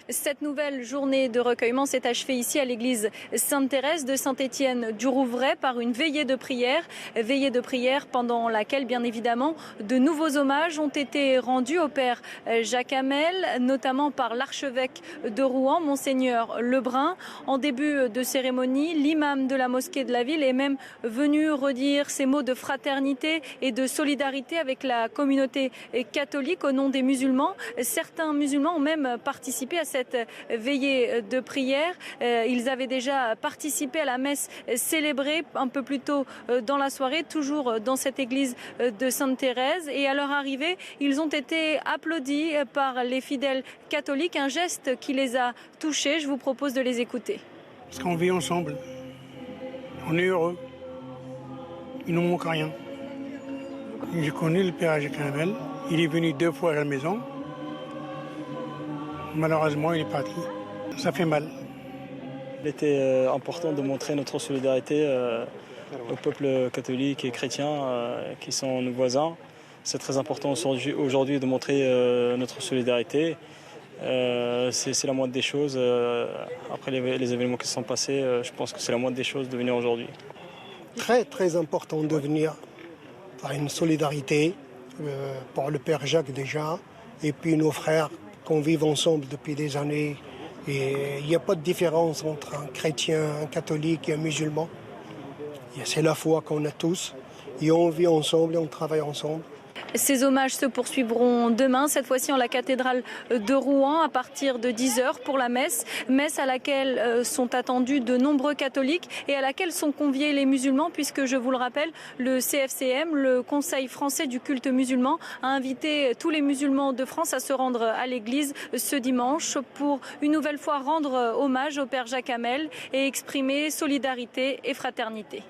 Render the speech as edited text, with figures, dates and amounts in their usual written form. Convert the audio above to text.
Cette nouvelle journée de recueillement s'est achevée ici à l'église Sainte-Thérèse de Saint-Étienne-du-Rouvray par une veillée de prière pendant laquelle, bien évidemment, de nouveaux hommages ont été rendus au père Jacques Hamel, notamment par l'archevêque de Rouen, Monseigneur Lebrun. En début de cérémonie, l'imam de la mosquée de la ville est même venu redire ces mots de fraternité et de solidarité avec la communauté catholique au nom des musulmans. Certains musulmans ont même participé à cette veillée de prière. Ils avaient déjà participé à la messe célébrée un peu plus tôt dans la soirée, toujours dans cette église de Sainte-Thérèse. Et à leur arrivée, ils ont été applaudis par les fidèles catholiques, un geste qui les a touchés. Je vous propose de les écouter. Parce qu'on vit ensemble, on est heureux, il ne nous manque rien. Je connais le père Jacques Hamel, il est venu 2 fois à la maison. Malheureusement, il est parti. Ça fait mal. Il était important de montrer notre solidarité au peuple catholique et chrétien qui sont nos voisins. C'est très important aujourd'hui de montrer notre solidarité. C'est la moindre des choses. Après les événements qui se sont passés, je pense que c'est la moindre des choses de venir aujourd'hui. Très très important de venir par une solidarité pour le père Jacques déjà, et puis nos frères qu'on vive ensemble depuis des années. Et il n'y a pas de différence entre un chrétien, un catholique et un musulman. C'est la foi qu'on a tous. Et on vit ensemble et on travaille ensemble. Ces hommages se poursuivront demain, cette fois-ci en la cathédrale de Rouen à partir de 10h pour la messe à laquelle sont attendus de nombreux catholiques et à laquelle sont conviés les musulmans puisque, je vous le rappelle, le CFCM, le Conseil français du culte musulman, a invité tous les musulmans de France à se rendre à l'église ce dimanche pour une nouvelle fois rendre hommage au père Jacques Hamel et exprimer solidarité et fraternité.